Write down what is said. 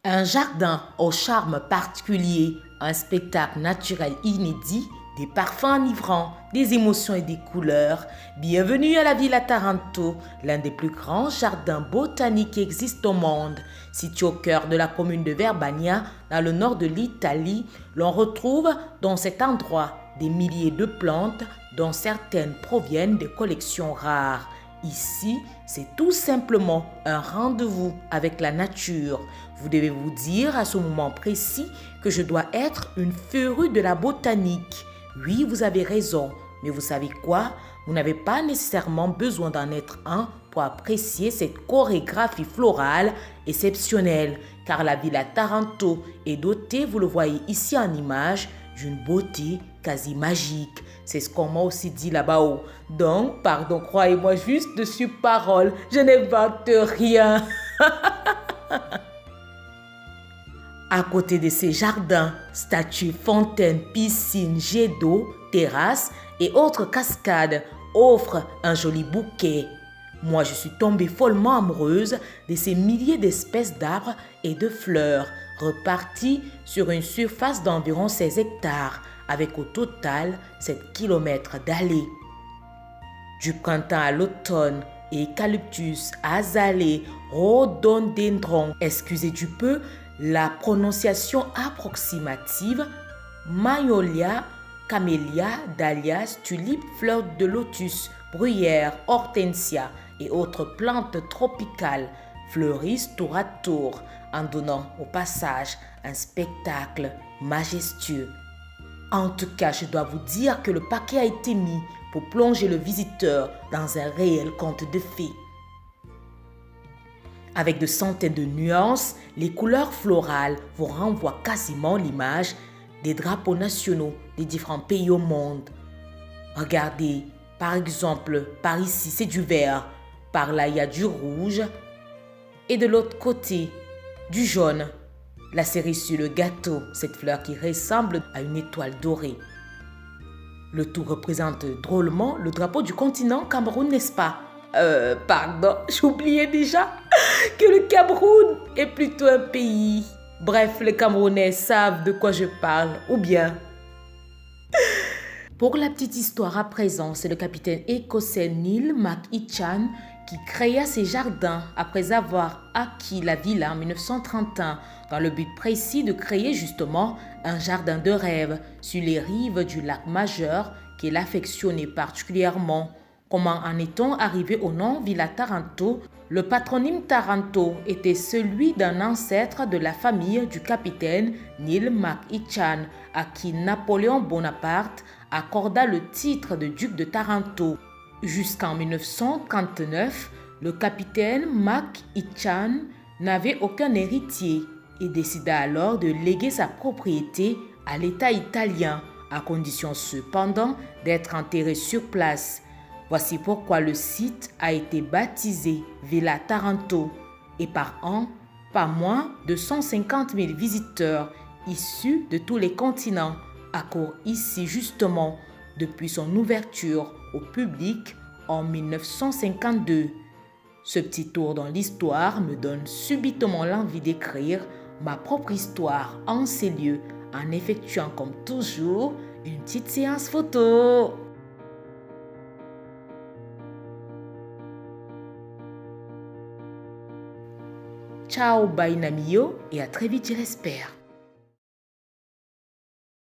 Un jardin au charme particulier, un spectacle naturel inédit, des parfums enivrants, des émotions et des couleurs. Bienvenue à la Villa Taranto, l'un des plus grands jardins botaniques qui existent au monde. Situé au cœur de la commune de Verbania, dans le nord de l'Italie, l'on retrouve dans cet endroit des milliers de plantes dont certaines proviennent de collections rares. Ici, c'est tout simplement un rendez-vous avec la nature. Vous devez vous dire à ce moment précis que je dois être une férue de la botanique. Oui, vous avez raison, mais vous savez quoi? Vous n'avez pas nécessairement besoin d'en être un pour apprécier cette chorégraphie florale exceptionnelle, car la Villa Taranto est dotée, vous le voyez ici en image, d'une beauté quasi magique. C'est ce qu'on m'a aussi dit là-bas. Donc, pardon, croyez-moi juste dessus parole, je n'invente rien. À côté de ces jardins, statues, fontaines, piscines, jets d'eau, terrasses et autres cascades offrent un joli bouquet. Moi, je suis tombée follement amoureuse de ces milliers d'espèces d'arbres et de fleurs repartis sur une surface d'environ 16 hectares, avec au total 7 km d'allées. Du printemps à l'automne, eucalyptus, azalée, rhododendron, excusez du peu la prononciation approximative, magnolia, camélia, dahlias, tulipes, fleurs de lotus, bruyères, hortensia et autres plantes tropicales fleurissent tour à tour en donnant au passage un spectacle majestueux. En tout cas, je dois vous dire que le paquet a été mis pour plonger le visiteur dans un réel conte de fées. Avec de centaines de nuances, les couleurs florales vous renvoient quasiment l'image des drapeaux nationaux des différents pays au monde. Regardez, par exemple, par ici c'est du vert, par là il y a du rouge et de l'autre côté du jaune. La cerise sur le gâteau, cette fleur qui ressemble à une étoile dorée. Le tout représente drôlement le drapeau du continent Cameroun, n'est-ce pas? Pardon, j'oubliais déjà que le Cameroun est plutôt un pays. Bref, les Camerounais savent de quoi je parle, ou bien. Pour la petite histoire à présent, c'est le capitaine écossais Neil McEachan qui créa ces jardins après avoir acquis la villa en 1931 dans le but précis de créer justement un jardin de rêve sur les rives du lac Majeur qu'il affectionnait particulièrement. Comment en est-on arrivé au nom Villa Taranto? Le patronyme Taranto était celui d'un ancêtre de la famille du capitaine Neil McEachan, à qui Napoléon Bonaparte accorda le titre de duc de Taranto. Jusqu'en 1939, le capitaine McEachan n'avait aucun héritier et décida alors de léguer sa propriété à l'État italien, à condition cependant d'être enterré sur place. Voici pourquoi le site a été baptisé Villa Taranto et par an, pas moins de 150 000 visiteurs issus de tous les continents accourent ici justement depuis son ouverture au public en 1952. Ce petit tour dans l'histoire me donne subitement l'envie d'écrire ma propre histoire en ces lieux en effectuant comme toujours une petite séance photo. Ciao, bye Namio et à très vite, je l'espère.